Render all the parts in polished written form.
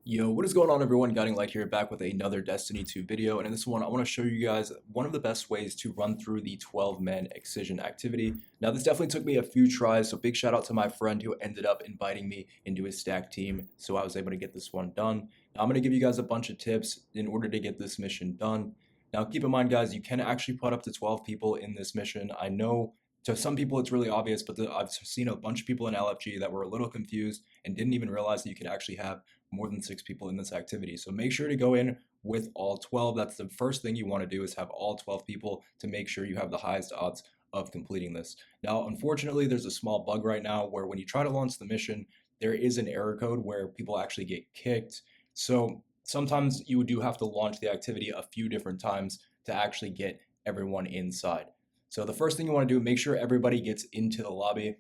Yo, what is going on everyone? Guiding Light here, back with another Destiny 2 video, and in this one I want to show you guys one of the best ways to run through the 12-man Excision activity. Now this definitely took me a few tries, so big shout out to my friend who ended up inviting me into his stack team, so I was able to get this one done. Now I'm going to give you guys a bunch of tips in order to get this mission done. Now keep in mind guys, you can actually put up to 12 people in this mission. I know to some people it's really obvious, but I've seen a bunch of people in LFG that were a little confused and didn't even realize that you could actually have more than 6 people in this activity. So make sure to go in with all 12. That's the first thing you want to do, is have all 12 people to make sure you have the highest odds of completing this. Now, unfortunately, there's a small bug right now where when you try to launch the mission, there is an error code where people actually get kicked. So sometimes you do have to launch the activity a few different times to actually get everyone inside. So the first thing you want to do, make sure everybody gets into the lobby.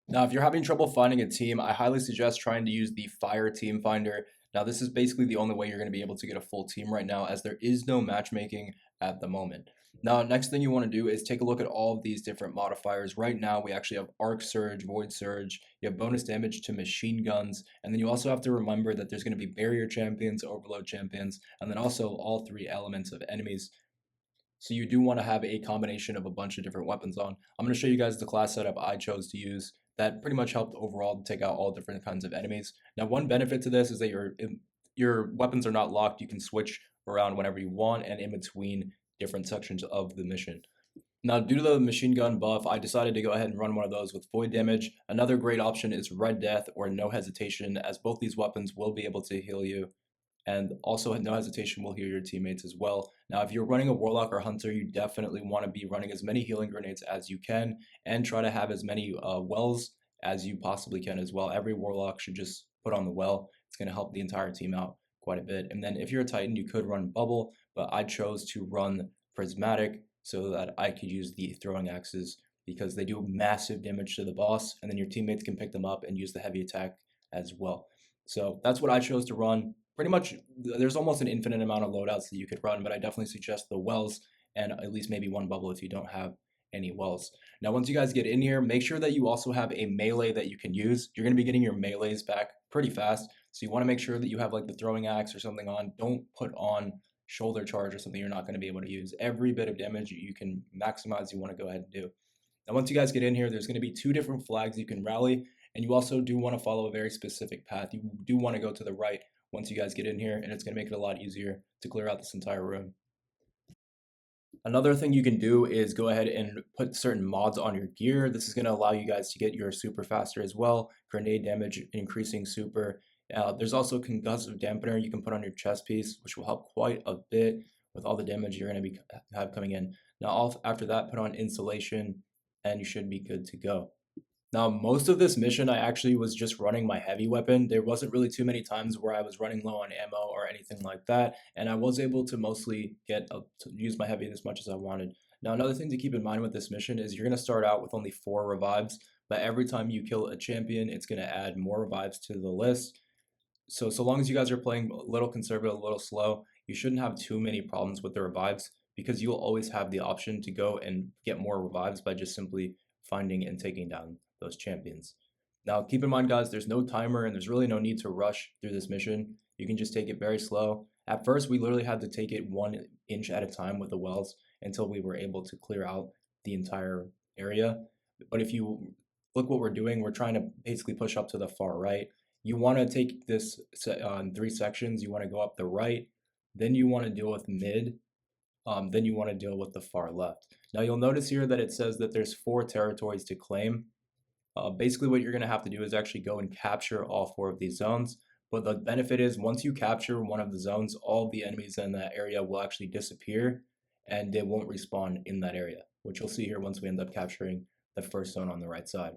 Now, if you're having trouble finding a team, I highly suggest trying to use the Fire Team Finder. Now, this is basically the only way you're going to be able to get a full team right now, as there is no matchmaking at the moment. Now, next thing you want to do is take a look at all of these different modifiers. Right now, we actually have Arc Surge, Void Surge, you have bonus damage to machine guns, and then you also have to remember that there's going to be barrier champions, overload champions, and then also all three elements of enemies. So you do want to have a combination of a bunch of different weapons on. I'm going to show you guys the class setup I chose to use. That pretty much helped overall take out all different kinds of enemies. Now, one benefit to this is that your weapons are not locked. You can switch around whenever you want and in between different sections of the mission. Now, due to the machine gun buff, I decided to go ahead and run one of those with void damage. Another great option is Red Death or No Hesitation, as both these weapons will be able to heal you, and also no hesitation will heal your teammates as well. Now, if you're running a Warlock or Hunter, you definitely want to be running as many healing grenades as you can and try to have as many wells as you possibly can as well. Every Warlock should just put on the well. It's going to help the entire team out quite a bit. And then if you're a Titan, you could run Bubble, but I chose to run Prismatic so that I could use the throwing axes because they do massive damage to the boss, and then your teammates can pick them up and use the heavy attack as well. So that's what I chose to run. Pretty much, there's almost an infinite amount of loadouts that you could run, but I definitely suggest the wells and at least maybe one bubble if you don't have any wells. Now, once you guys get in here, make sure that you also have a melee that you can use. You're going to be getting your melees back pretty fast, so you want to make sure that you have like the throwing axe or something on. Don't put on shoulder charge or something you're not going to be able to use. Every bit of damage you can maximize, you want to go ahead and do. Now, once you guys get in here, there's going to be 2 different flags you can rally, and you also do want to follow a very specific path. You do want to go to the right once you guys get in here, and it's going to make it a lot easier to clear out this entire room. Another thing you can do is go ahead and put certain mods on your gear. This is going to allow you guys to get your super faster as well. Grenade damage increasing super. There's also concussive dampener you can put on your chest piece, which will help quite a bit with all the damage you're going to have coming in. Now, after that, put on insulation, and you should be good to go. Now, most of this mission, I actually was just running my heavy weapon. There wasn't really too many times where I was running low on ammo or anything like that, and I was able to mostly get to use my heavy as much as I wanted. Now, another thing to keep in mind with this mission is you're going to start out with only 4 revives, but every time you kill a champion, it's going to add more revives to the list. So long as you guys are playing a little conservative, a little slow, you shouldn't have too many problems with the revives, because you'll always have the option to go and get more revives by just simply finding and taking down those champions. Now, keep in mind, guys, there's no timer and there's really no need to rush through this mission. You can just take it very slow. At first, we literally had to take it 1 inch at a time with the wells until we were able to clear out the entire area. But if you look what we're doing, we're trying to basically push up to the far right. You want to take this in 3 sections. You want to go up the right, then you want to deal with mid, then you want to deal with the far left. Now you'll notice here that it says that there's 4 territories to claim. Basically what you're going to have to do is actually go and capture all 4 of these zones. But the benefit is once you capture one of the zones, all the enemies in that area will actually disappear and they won't respawn in that area, which you'll see here once we end up capturing the first zone on the right side.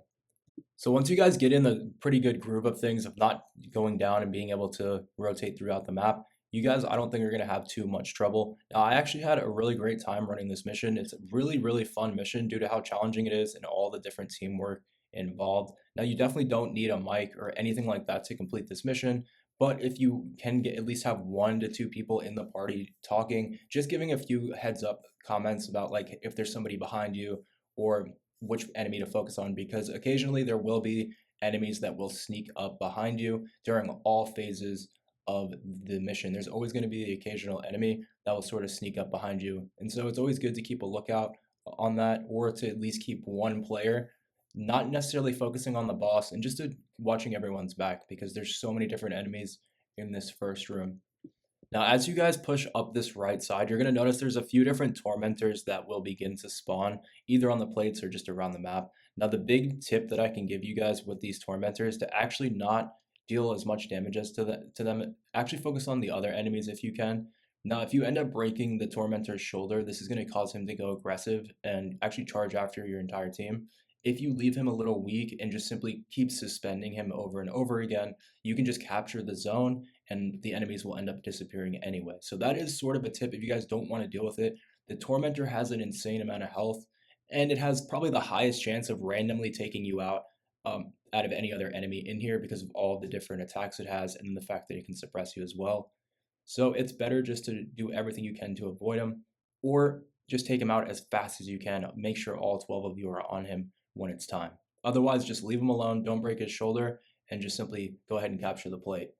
So once you guys get in the pretty good groove of things, of not going down and being able to rotate throughout the map, you guys, I don't think you're going to have too much trouble. Now, I actually had a really great time running this mission. It's a really, really fun mission due to how challenging it is and all the different teamwork involved. Now, you definitely don't need a mic or anything like that to complete this mission, but if you can get at least have 1 to 2 people in the party talking, just giving a few heads up comments about like if there's somebody behind you or which enemy to focus on, because occasionally there will be enemies that will sneak up behind you during all phases of the mission. There's always going to be the occasional enemy that will sort of sneak up behind you. And so it's always good to keep a lookout on that, or to at least keep one player not necessarily focusing on the boss and just to watching everyone's back, because there's so many different enemies in this first room. Now, as you guys push up this right side, you're going to notice there's a few different tormentors that will begin to spawn either on the plates or just around the map. Now, the big tip that I can give you guys with these tormentors to actually not deal as much damage as to them, actually focus on the other enemies if you can. Now, if you end up breaking the tormentor's shoulder, this is going to cause him to go aggressive and actually charge after your entire team. If you leave him a little weak and just simply keep suspending him over and over again, you can just capture the zone and the enemies will end up disappearing anyway. So that is sort of a tip if you guys don't want to deal with it. The Tormentor has an insane amount of health, and it has probably the highest chance of randomly taking you out of any other enemy in here because of all the different attacks it has and the fact that it can suppress you as well. So it's better just to do everything you can to avoid him, or just take him out as fast as you can. Make sure all 12 of you are on him when it's time. Otherwise, just leave him alone, don't break his shoulder, and just simply go ahead and capture the plate.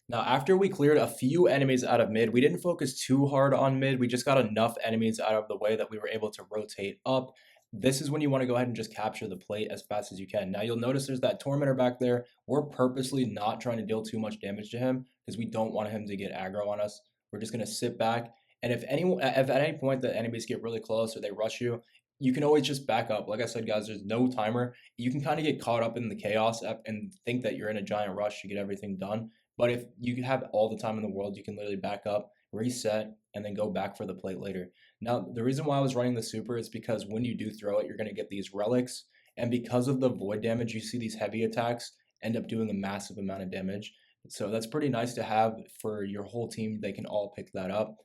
Now, after we cleared a few enemies out of mid, we didn't focus too hard on mid. We just got enough enemies out of the way that we were able to rotate up. This is when you want to go ahead and just capture the plate as fast as you can. Now, you'll notice there's that Tormentor back there. We're purposely not trying to deal too much damage to him because we don't want him to get aggro on us. We're just going to sit back. And if at any point the enemies get really close or they rush you, you can always just back up. Like I said, guys, there's no timer. You can kind of get caught up in the chaos and think that you're in a giant rush to get everything done. But if you have all the time in the world, you can literally back up, reset, and then go back for the plate later. Now, the reason why I was running the super is because when you do throw it, you're going to get these relics. And because of the void damage, you see these heavy attacks end up doing a massive amount of damage. So that's pretty nice to have for your whole team. They can all pick that up.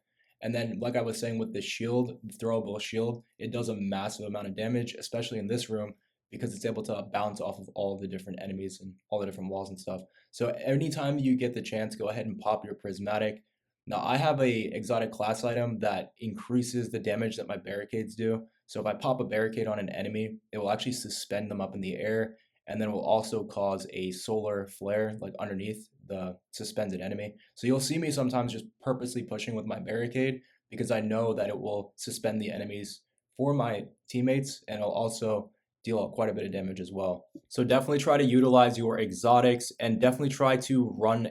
And then, like I was saying with the shield, the throwable shield, it does a massive amount of damage, especially in this room, because it's able to bounce off of all the different enemies and all the different walls and stuff. So anytime you get the chance, go ahead and pop your prismatic. Now, I have a exotic class item that increases the damage that my barricades do. So if I pop a barricade on an enemy, it will actually suspend them up in the air, and then it will also cause a solar flare like underneath the suspended enemy. So you'll see me sometimes just purposely pushing with my barricade because I know that it will suspend the enemies for my teammates, and it'll also deal quite a bit of damage as well. So definitely try to utilize your exotics, and definitely try to run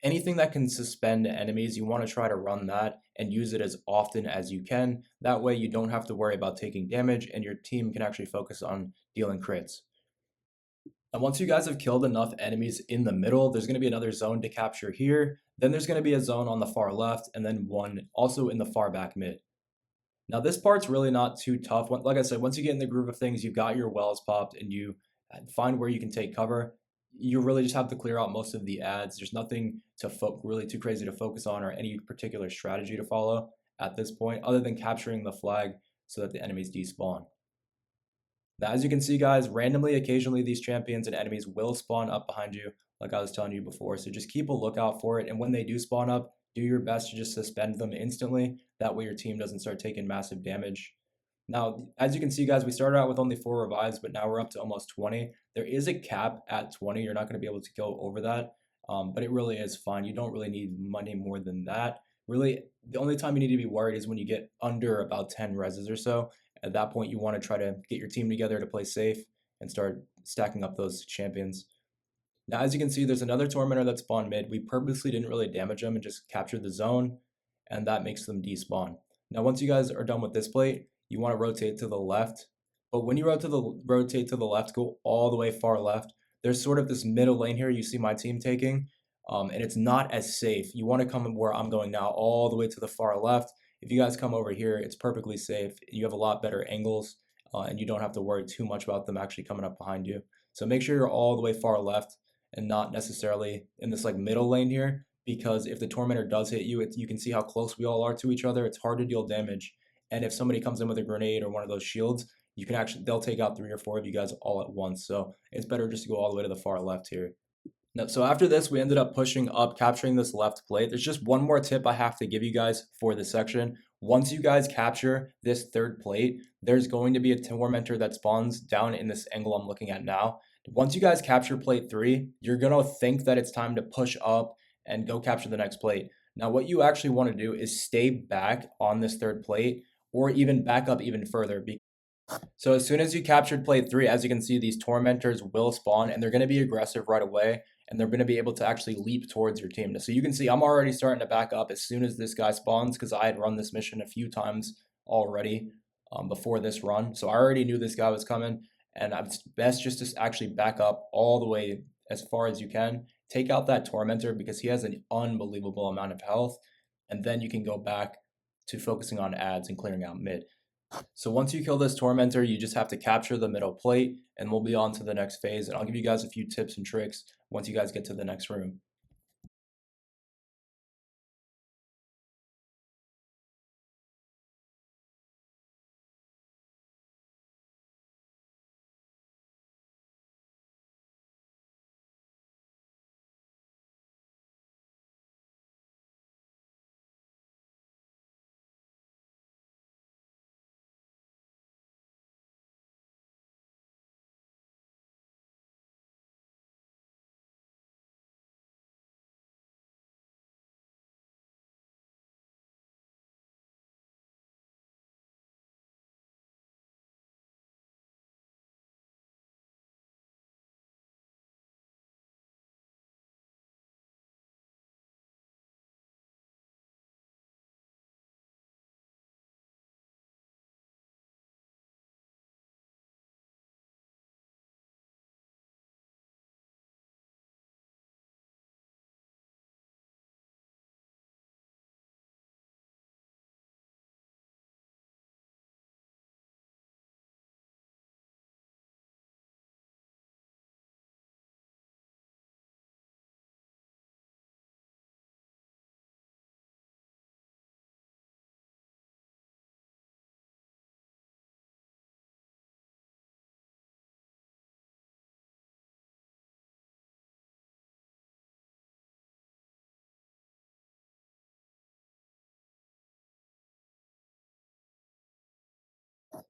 anything that can suspend enemies. You want to try to run that and use it as often as you can. That way you don't have to worry about taking damage and your team can actually focus on dealing crits. And once you guys have killed enough enemies in the middle, there's going to be another zone to capture here. Then there's going to be a zone on the far left, and then one also in the far back mid. Now, this part's really not too tough. Like I said, once you get in the groove of things, you've got your wells popped and you find where you can take cover. You really just have to clear out most of the ads. There's nothing to really too crazy to focus on or any particular strategy to follow at this point, other than capturing the flag so that the enemies despawn. Now, as you can see, guys, randomly, occasionally, these champions and enemies will spawn up behind you, like I was telling you before. So just keep a lookout for it. And when they do spawn up, do your best to just suspend them instantly. That way your team doesn't start taking massive damage. Now, as you can see, guys, we started out with only 4 revives, but now we're up to almost 20. There is a cap at 20. You're not going to be able to go over that, but it really is fine. You don't really need money more than that. Really, the only time you need to be worried is when you get under about 10 reses or so. At that point, you want to try to get your team together to play safe and start stacking up those champions. Now, as you can see, there's another Tormentor that spawned mid. We purposely didn't really damage them and just captured the zone, and that makes them despawn. Now, once you guys are done with this plate, you want to rotate to the left. But when you rotate to the left, go all the way far left. There's sort of this middle lane here you see my team taking, and it's not as safe. You want to come where I'm going now, all the way to the far left. If you guys come over here, it's perfectly safe. You have a lot better angles, and you don't have to worry too much about them actually coming up behind you. So make sure you're all the way far left and not necessarily in this like middle lane here, because if the Tormentor does hit you, you can see how close we all are to each other. It's hard to deal damage. And if somebody comes in with a grenade or one of those shields, they'll take out 3 or 4 of you guys all at once. So it's better just to go all the way to the far left here. Now, so after this, we ended up pushing up, capturing this left plate. There's just one more tip I have to give you guys for this section. Once you guys capture this third plate, there's going to be a Tormentor that spawns down in this angle I'm looking at now. Once you guys capture plate 3, you're going to think that it's time to push up and go capture the next plate. Now, what you actually want to do is stay back on this third plate or even back up even further. So as soon as you captured plate 3, as you can see, these tormentors will spawn and they're going to be aggressive right away and they're going to be able to actually leap towards your team. So you can see I'm already starting to back up as soon as this guy spawns because I had run this mission a few times already before this run. So I already knew this guy was coming, and it's best just to actually back up all the way as far as you can. Take out that tormentor because he has an unbelievable amount of health, and then you can go back to focusing on ads and clearing out mid. So once you kill this tormentor, you just have to capture the middle plate and we'll be on to the next phase. And I'll give you guys a few tips and tricks once you guys get to the next room.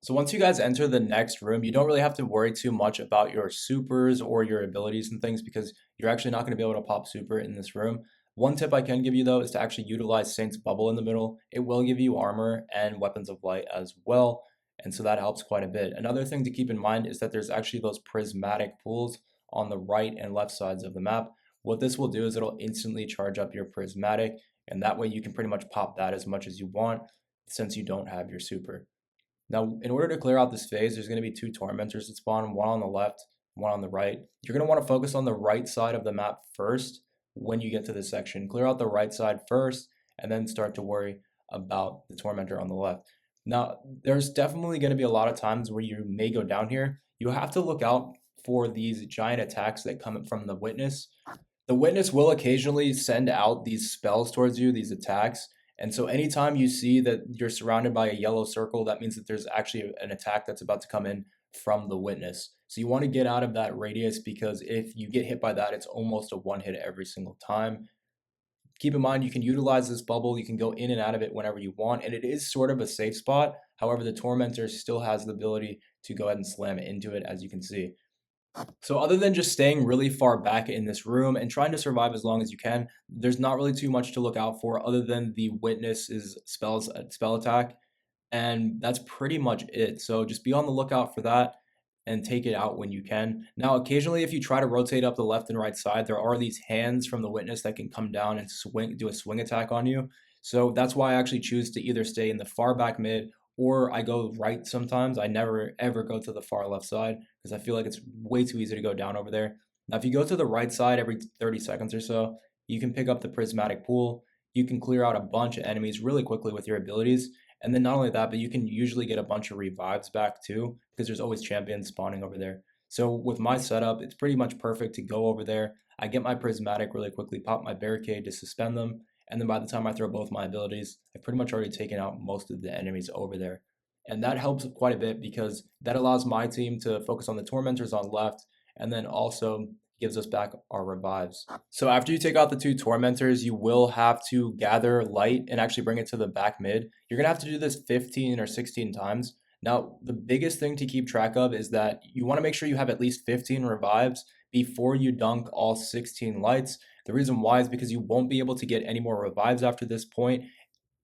So once you guys enter the next room, you don't really have to worry too much about your supers or your abilities and things because you're actually not going to be able to pop super in this room. One tip I can give you though is to actually utilize Saint's Bubble in the middle. It will give you armor and weapons of light as well, and so that helps quite a bit. Another thing to keep in mind is that there's actually those prismatic pools on the right and left sides of the map. What this will do is it'll instantly charge up your prismatic, and that way you can pretty much pop that as much as you want since you don't have your super. Now, in order to clear out this phase, there's going to be two tormentors that spawn, one on the left, one on the right. You're going to want to focus on the right side of the map first when you get to this section. Clear out the right side first, and then start to worry about the tormentor on the left. Now, there's definitely going to be a lot of times where you may go down here. You have to look out for these giant attacks that come from the witness. The witness will occasionally send out these spells towards you, these attacks. And so anytime you see that you're surrounded by a yellow circle, that means that there's actually an attack that's about to come in from the witness. So you want to get out of that radius because if you get hit by that, it's almost a one hit every single time. Keep in mind, you can utilize this bubble. You can go in and out of it whenever you want. And it is sort of a safe spot. However, the Tormentor still has the ability to go ahead and slam into it, as you can see. So other than just staying really far back in this room and trying to survive as long as you can, there's not really too much to look out for other than the witness's spell attack, and that's pretty much it. So just be on the lookout for that and take it out when you can. Now, occasionally, if you try to rotate up the left and right side, there are these hands from the witness that can come down and do a swing attack on you. So that's why I actually choose to either stay in the far back mid or I go right sometimes. I never ever go to the far left side because I feel like it's way too easy to go down over there. Now, if you go to the right side every 30 seconds or so, you can pick up the prismatic pool. You can clear out a bunch of enemies really quickly with your abilities. And then not only that, but you can usually get a bunch of revives back too, because there's always champions spawning over there. So with my setup, it's pretty much perfect to go over there. I get my prismatic really quickly, pop my barricade to suspend them, and then by the time I throw both my abilities, I've pretty much already taken out most of the enemies over there. And that helps quite a bit because that allows my team to focus on the tormentors on left, and then also gives us back our revives. So after you take out the two tormentors, you will have to gather light and actually bring it to the back mid. You're going to have to do this 15 or 16 times. Now, the biggest thing to keep track of is that you want to make sure you have at least 15 revives before you dunk all 16 lights. The reason why is because you won't be able to get any more revives after this point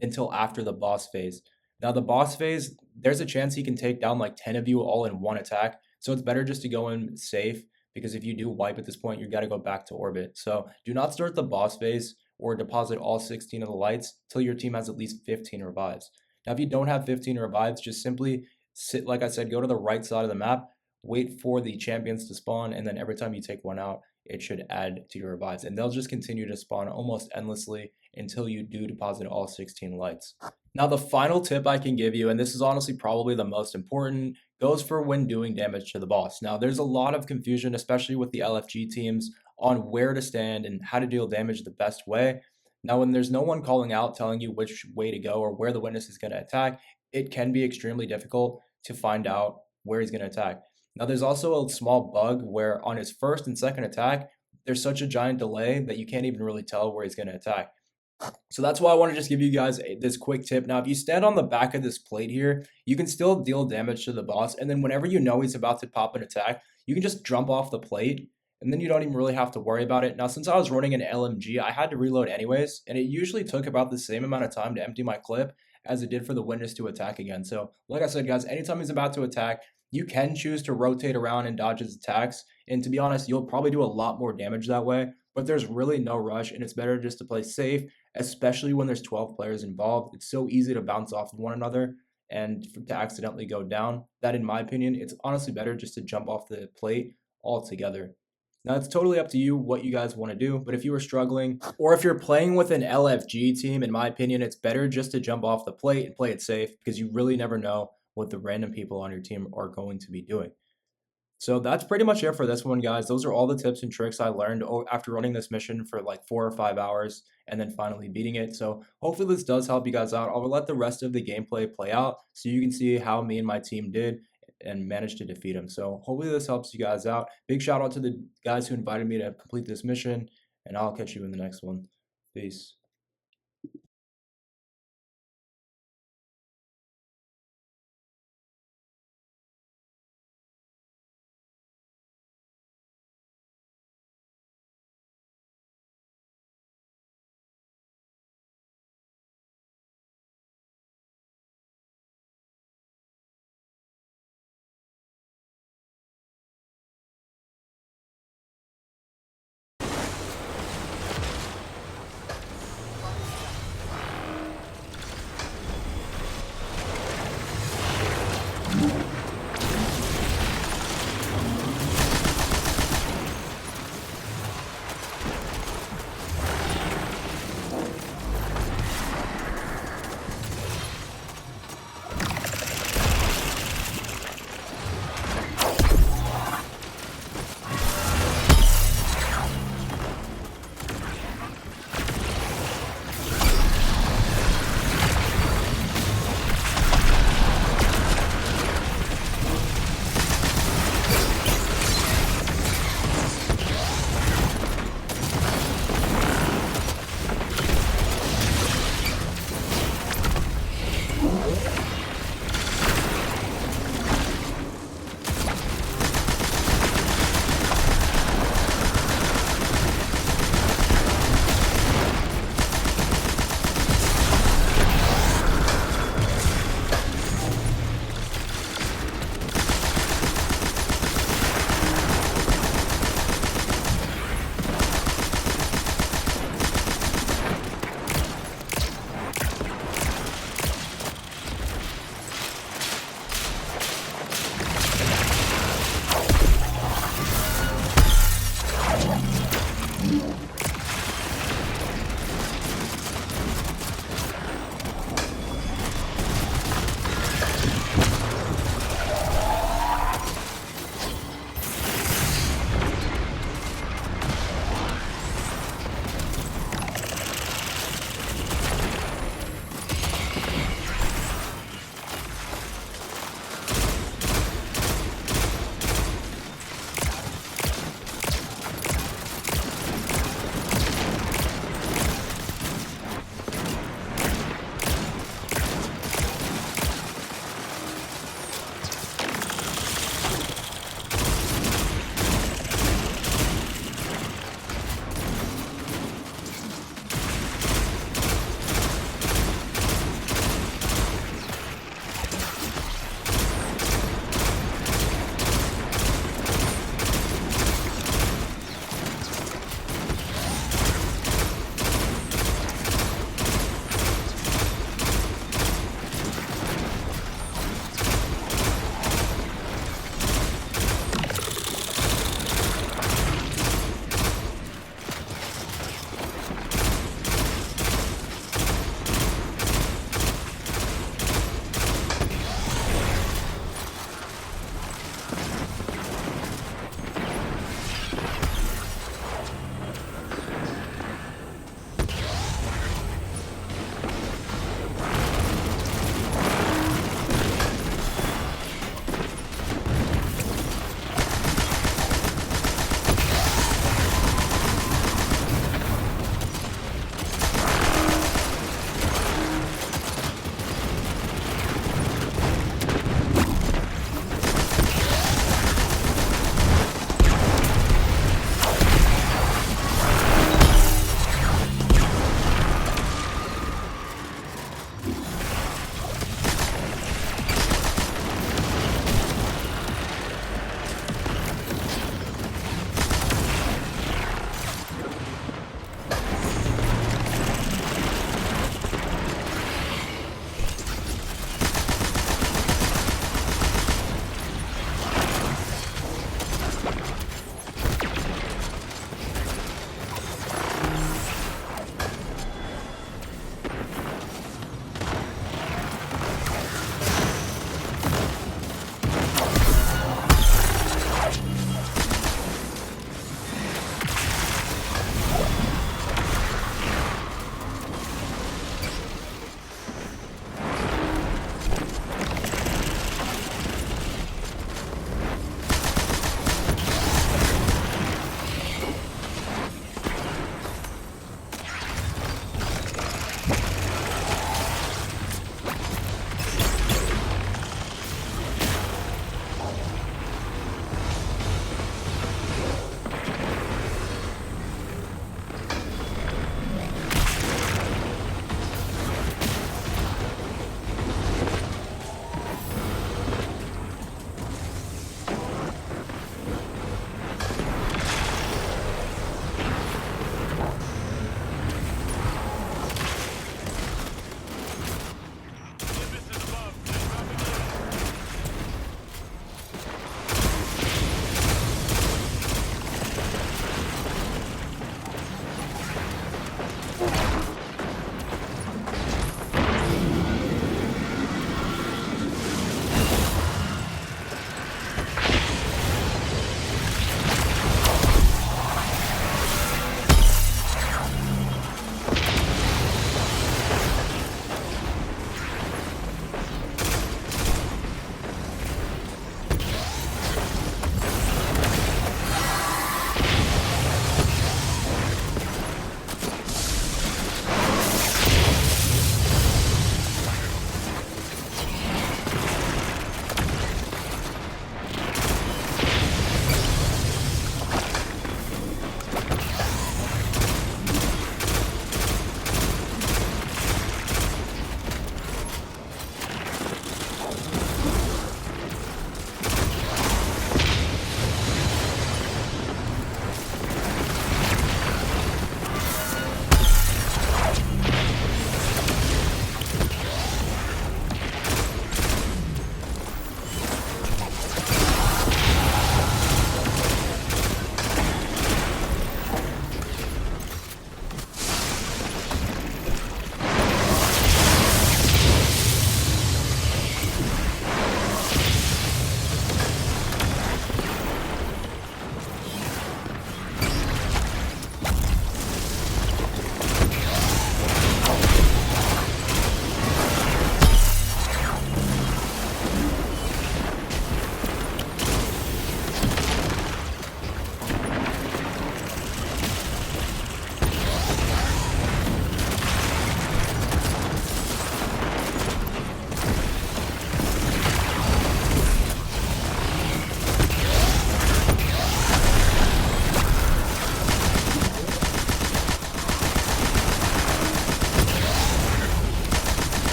until after the boss phase. Now, the boss phase, there's a chance he can take down like 10 of you all in one attack. So it's better just to go in safe because if you do wipe at this point, you got to go back to orbit. So do not start the boss phase or deposit all 16 of the lights till your team has at least 15 revives. Now, if you don't have 15 revives, just simply sit, like I said, go to the right side of the map, wait for the champions to spawn, and then every time you take one out, it should add to your revives. And they'll just continue to spawn almost endlessly until you do deposit all 16 lights. Now, the final tip I can give you, and this is honestly probably the most important, goes for when doing damage to the boss. Now, there's a lot of confusion, especially with the LFG teams, on where to stand and how to deal damage the best way. Now, when there's no one calling out telling you which way to go or where the witness is going to attack, it can be extremely difficult to find out where he's going to attack. Now, there's also a small bug where on his first and second attack, there's such a giant delay that you can't even really tell where he's going to attack. So that's why I want to just give you guys this quick tip. Now, if you stand on the back of this plate here, you can still deal damage to the boss. And then whenever you know he's about to pop an attack, you can just jump off the plate. And then you don't even really have to worry about it. Now, since I was running an LMG, I had to reload anyways. And it usually took about the same amount of time to empty my clip as it did for the witness to attack again. So like I said, guys, anytime he's about to attack, you can choose to rotate around and dodge his attacks. And to be honest, you'll probably do a lot more damage that way. But there's really no rush. And it's better just to play safe, especially when there's 12 players involved. It's so easy to bounce off of one another and to accidentally go down. That, in my opinion, it's honestly better just to jump off the plate altogether. Now, it's totally up to you what you guys want to do, but if you are struggling or if you're playing with an LFG team, in my opinion, it's better just to jump off the plate and play it safe because you really never know what the random people on your team are going to be doing. So that's pretty much it for this one, guys. Those are all the tips and tricks I learned after running this mission for like 4 or 5 hours and then finally beating it. So hopefully this does help you guys out. I'll let the rest of the gameplay play out so you can see how me and my team did and managed to defeat him. So hopefully this helps you guys out. Big shout out to the guys who invited me to complete this mission, and I'll catch you in the next one. Peace.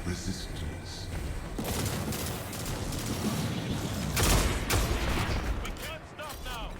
resistance. We can't stop now!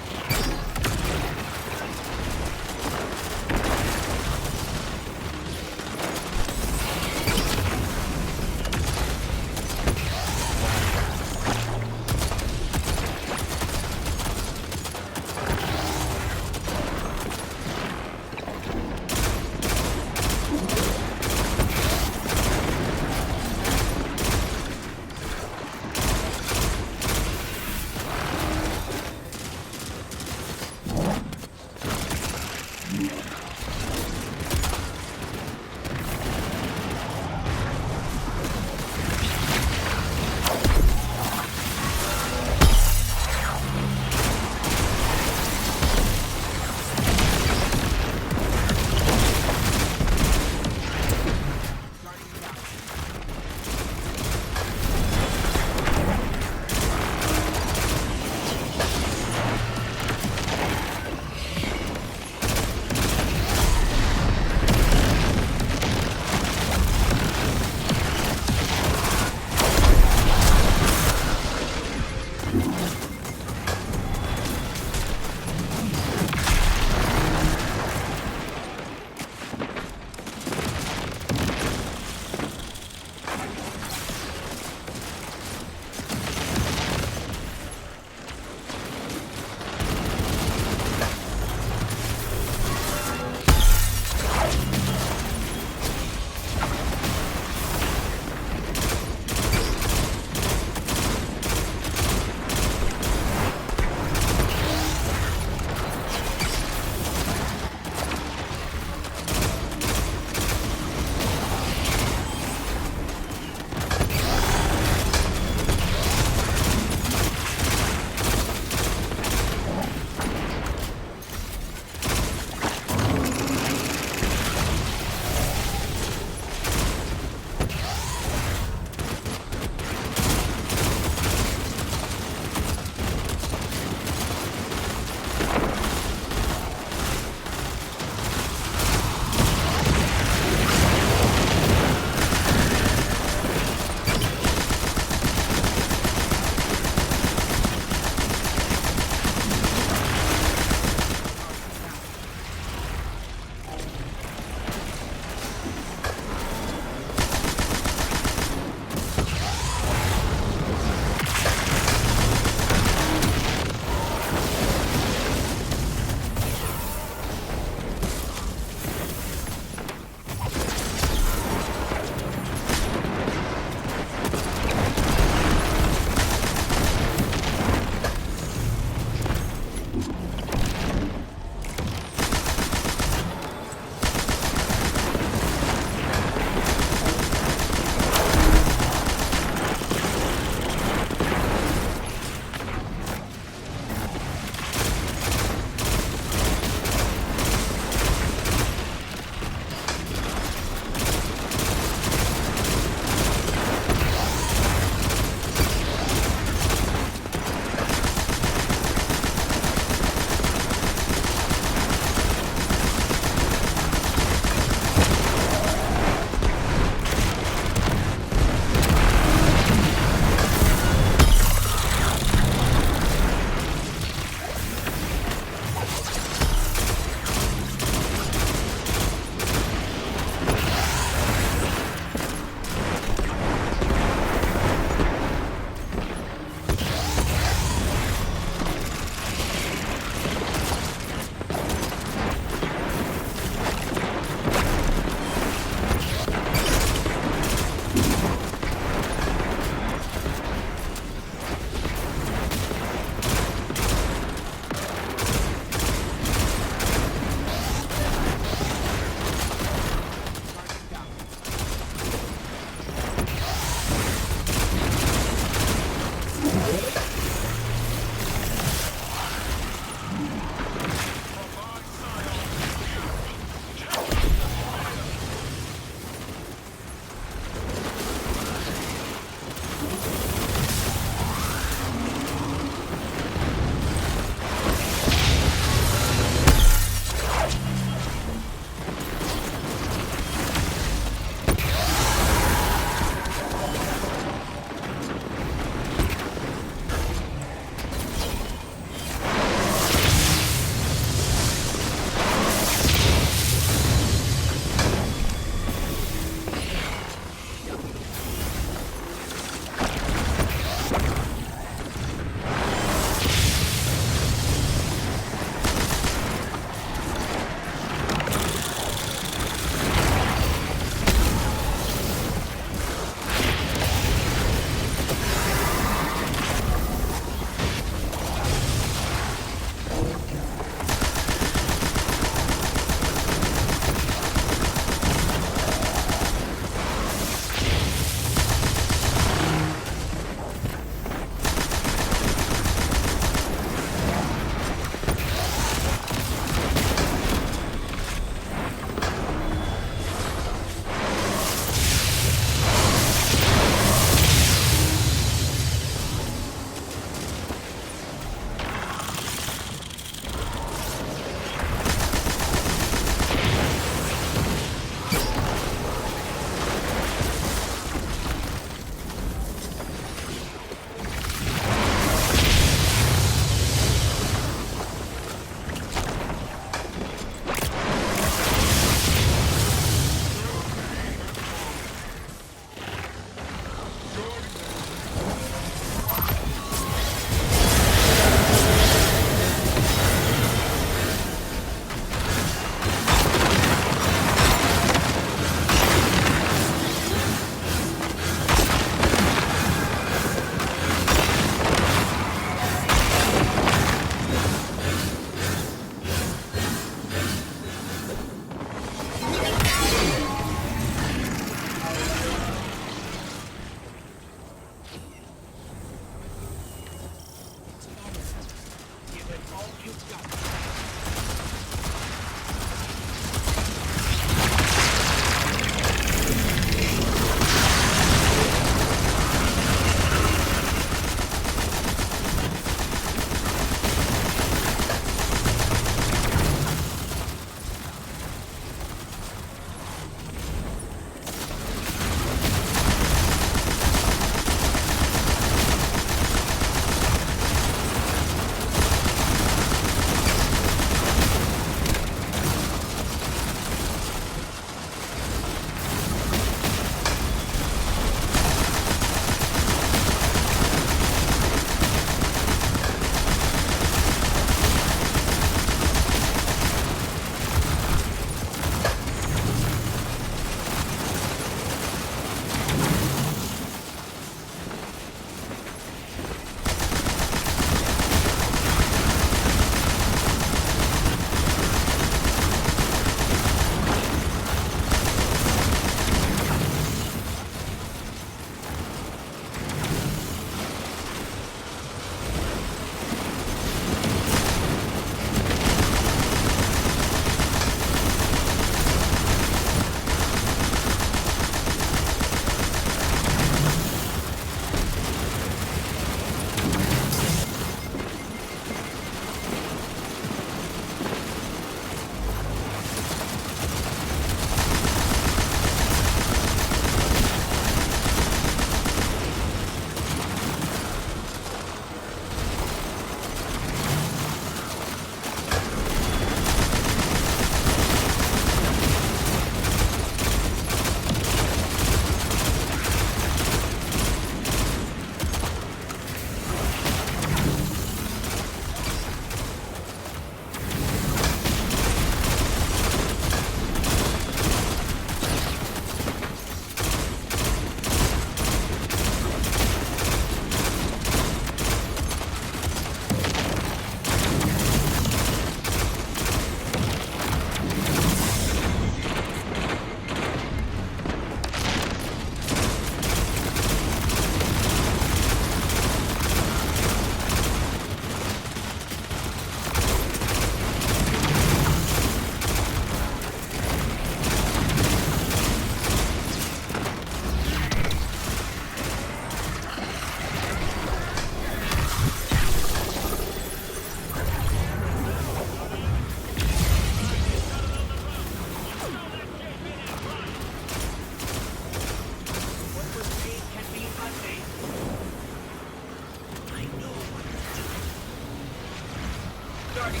starting.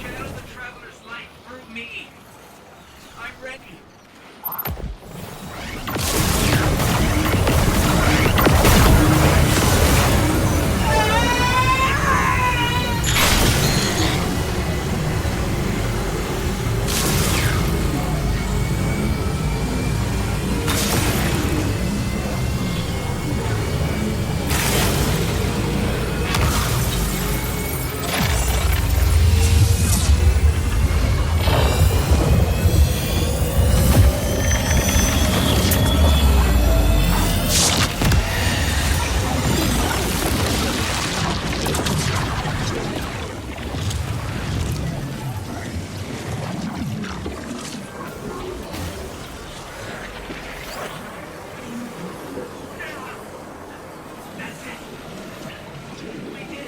Channel the Traveler's light through me. I'm ready. That's it. We did